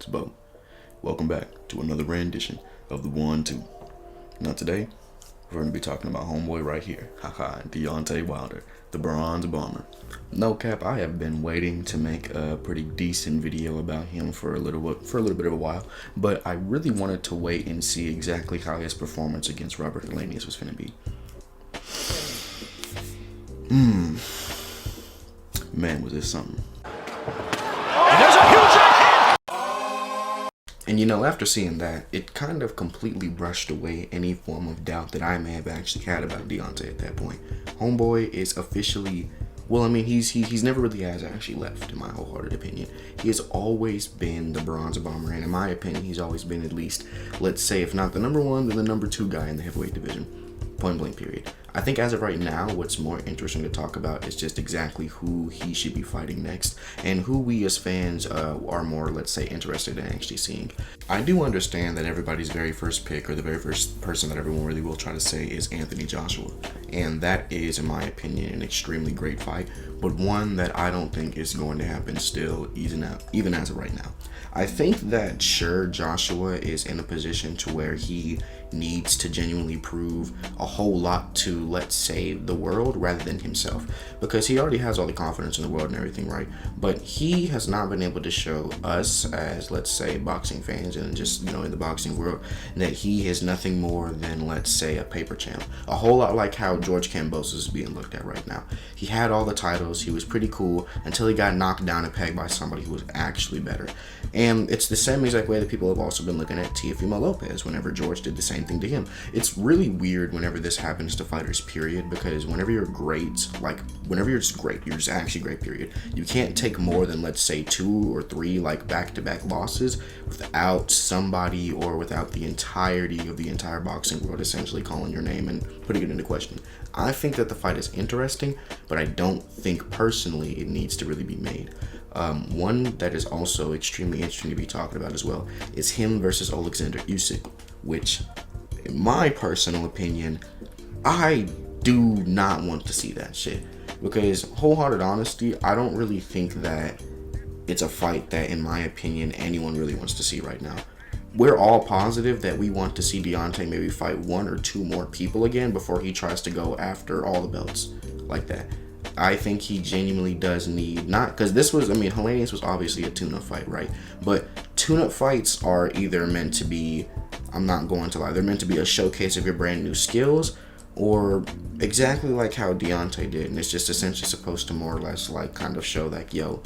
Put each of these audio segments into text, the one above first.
It's Bo. Welcome back to another rendition of the 1-2. Now today, we're going to be talking about homeboy right here. Haha, Disscusing Wilder, the bronze bomber. No cap, I have been waiting to make a pretty decent video about him for a little bit of a while, but I really wanted to wait and see exactly how his performance against Ruiz was going to be. Man, was this something. And you know, after seeing that, it kind of completely brushed away any form of doubt that I may have actually had about Disscusing at that point. Homeboy is officially, well, I mean, he's never really has actually left, in my wholehearted opinion. He has always been the bronze bomber, and in my opinion, he's always been at least, let's say, if not the number one, then the number two guy in the heavyweight division. Point blank period. I think as of right now, what's more interesting to talk about is just exactly who he should be fighting next and who we as fans are more, let's say, interested in actually seeing. I do understand that everybody's very first pick, or the very first person that everyone really will try to say, is Anthony Joshua. And that is, in my opinion, an extremely great fight, but one that I don't think is going to happen still, even as of right now. I think that, sure, Joshua is in a position to where he needs to genuinely prove a whole lot to, let's say, the world rather than himself, because he already has all the confidence in the world and everything, right? But he has not been able to show us as, let's say, boxing fans and just, you know, in the boxing world, that he is nothing more than, let's say, a paper champ. A whole lot like how George Kambosos is being looked at right now. He had all the titles, he was pretty cool until he got knocked down and pegged by somebody who was actually better. And it's the same exact way that people have also been looking at Teofimo Lopez whenever George did the same thing to him. It's really weird whenever this happens to fighters, period, because whenever you're great, like whenever you're just great, you're just actually great, period, you can't take more than, let's say, 2 or 3 like back-to-back losses without somebody or without the entirety of the entire boxing world essentially calling your name and putting it into question. I think that the fight is interesting, but I don't think personally it needs to really be made. One that is also extremely interesting to be talking about as well is him versus Alexander Usyk, which, in my personal opinion, I do not want to see that shit. Because, wholehearted honesty, I don't really think that it's a fight that, in my opinion, anyone really wants to see right now. We're all positive that we want to see Disscusing maybe fight 1 or 2 more people again before he tries to go after all the belts like that. I think he genuinely does need, not because this was, I mean, Helenius was obviously a tune-up fight, right? But tune-up fights are either meant to be, I'm not going to lie, they're meant to be a showcase of your brand new skills, or exactly like how Disscusing did, and it's just essentially supposed to more or less like kind of show that, yo,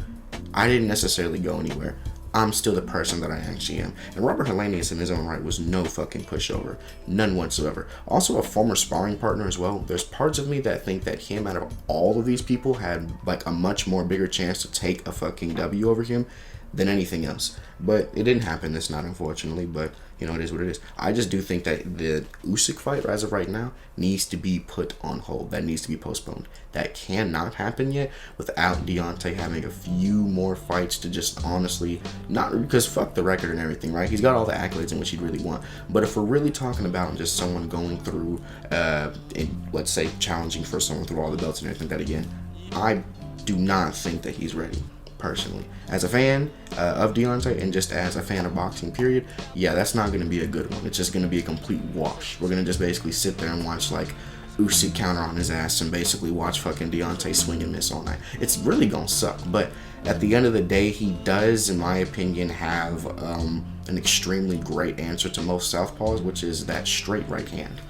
I didn't necessarily go anywhere. I'm still the person that I actually am. And Robert Helenius in his own right was no fucking pushover. None whatsoever. Also a former sparring partner as well. There's parts of me that think that him, out of all of these people, had like a much more bigger chance to take a fucking W over him than anything else. But it didn't happen this night, unfortunately, but you know, it is what it is. I just do think that the Usyk fight, as of right now, needs to be put on hold. That needs to be postponed. That cannot happen yet without Disscusing having a few more fights to just honestly, not because fuck the record and everything, right? He's got all the accolades in which he'd really want. But if we're really talking about just someone going through, and let's say challenging for someone through all the belts and everything, that again, I do not think that he's ready. Personally, as a fan of Disscusing and just as a fan of boxing, period, yeah, that's not going to be a good one. It's just going to be a complete wash. We're going to just basically sit there and watch like Usyk counter on his ass and basically watch fucking Disscusing swing and miss all night. It's really going to suck, but at the end of the day, he does, in my opinion, have an extremely great answer to most southpaws, which is that straight right hand.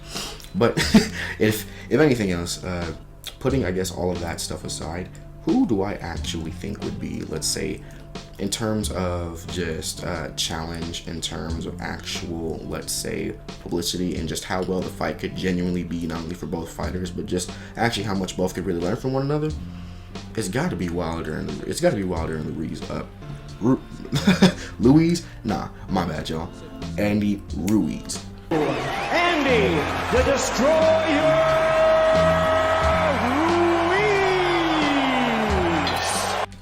But if anything else, putting, I guess, all of that stuff aside, who do I actually think would be, let's say, in terms of just challenge, in terms of actual, let's say, publicity, and just how well the fight could genuinely be, not only for both fighters, but just actually how much both could really learn from one another? It's got to be Wilder and Ruiz. Ruiz? Nah, my bad, y'all. Andy Ruiz. Andy, the Destroyer.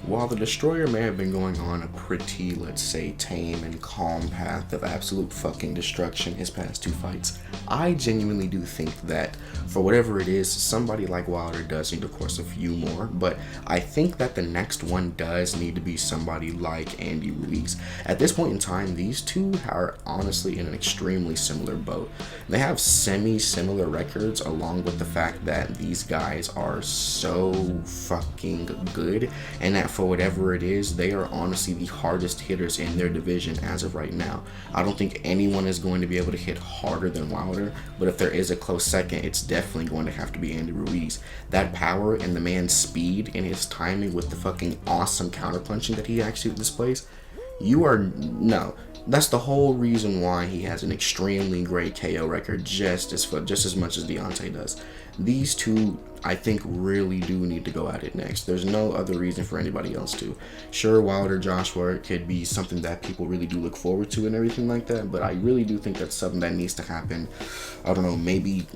While the Destroyer may have been going on a pretty, let's say, tame and calm path of absolute fucking destruction his past 2 fights, I genuinely do think that for whatever it is, somebody like Wilder does need, of course, a few more, but I think that the next one does need to be somebody like Andy Ruiz. At this point in time, these two are honestly in an extremely similar boat. They have semi-similar records, along with the fact that these guys are so fucking good, and that for whatever it is, they are honestly the hardest hitters in their division as of right now. I don't think anyone is going to be able to hit harder than Wilder, but if there is a close second, it's definitely going to have to be Andy Ruiz. That power and the man's speed and his timing with the fucking awesome counterpunching that he actually displays, that's the whole reason why he has an extremely great KO record, just as much as Deontay does. These two, I think, really do need to go at it next. There's no other reason for anybody else to. Sure, Wilder, Joshua could be something that people really do look forward to and everything like that, but I really do think that's something that needs to happen. I don't know, maybe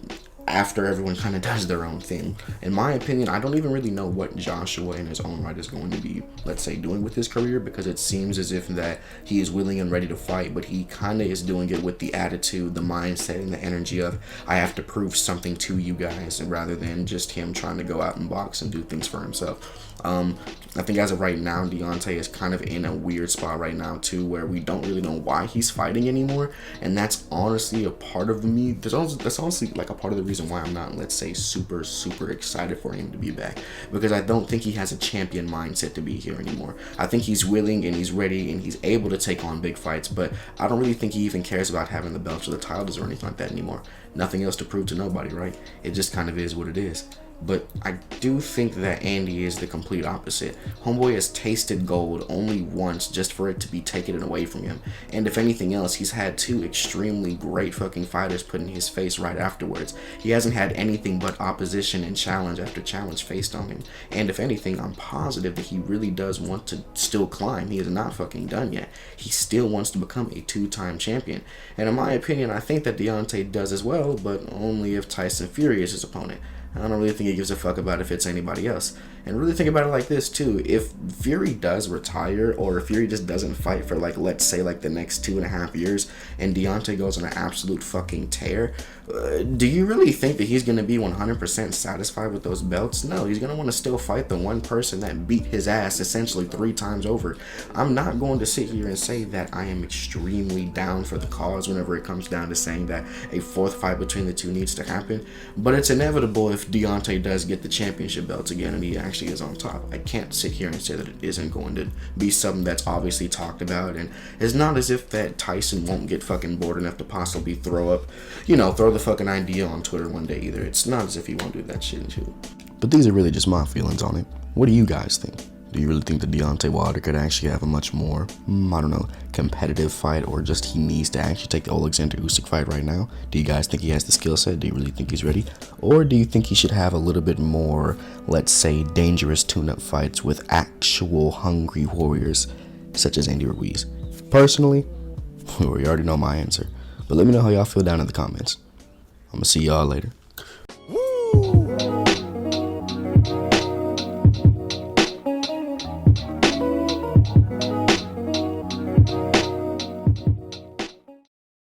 after everyone kind of does their own thing. In my opinion, I don't even really know what Joshua in his own right is going to be, let's say, doing with his career, because it seems as if that he is willing and ready to fight, but he kind of is doing it with the attitude, the mindset, and the energy of, I have to prove something to you guys, rather than just him trying to go out and box and do things for himself. I think as of right now, Deontay is kind of in a weird spot right now too, where we don't really know why he's fighting anymore, and that's honestly a part of me. That's honestly like a part of the reason why I'm not, let's say, super excited for him to be back, because I don't think he has a champion mindset to be here anymore. I think he's willing and he's ready and he's able to take on big fights, but I don't really think he even cares about having the belts or the titles or anything like that anymore. Nothing else to prove to nobody, right? It just kind of is what it is. But I do think that Andy is the complete opposite. Homeboy has tasted gold only once just for it to be taken away from him. And if anything else, he's had 2 extremely great fucking fighters put in his face right afterwards. He hasn't had anything but opposition and challenge after challenge faced on him. And if anything, I'm positive that he really does want to still climb. He is not fucking done yet. He still wants to become a 2-time champion. And in my opinion, I think that Deontay does as well, but only if Tyson Fury is his opponent. I don't really think he gives a fuck about if it's anybody else. And really think about it like this too. If Fury does retire, or if Fury just doesn't fight for, like, let's say, like the next 2.5 years, and Deontay goes on an absolute fucking tear, do you really think that he's going to be 100% satisfied with those belts? No, he's going to want to still fight the one person that beat his ass essentially 3 times over. I'm not going to sit here and say that I am extremely down for the cause whenever it comes down to saying that a 4th fight between the two needs to happen, but it's inevitable if Deontay does get the championship belts again and he actually is on top. I can't sit here and say that it isn't going to be something that's obviously talked about, and it's not as if that Tyson won't get fucking bored enough to possibly throw the fucking idea on Twitter one day either. It's not as if he won't do that shit too. But these are really just my feelings on it. What do you guys think? Do you really think that Deontay Wilder could actually have a much more, competitive fight, or just he needs to actually take the Alexander Usyk fight right now? Do you guys think he has the skill set? Do you really think he's ready? Or do you think he should have a little bit more, let's say, dangerous tune-up fights with actual hungry warriors, such as Andy Ruiz? Personally, we already know my answer. But let me know how y'all feel down in the comments. I'm gonna see y'all later.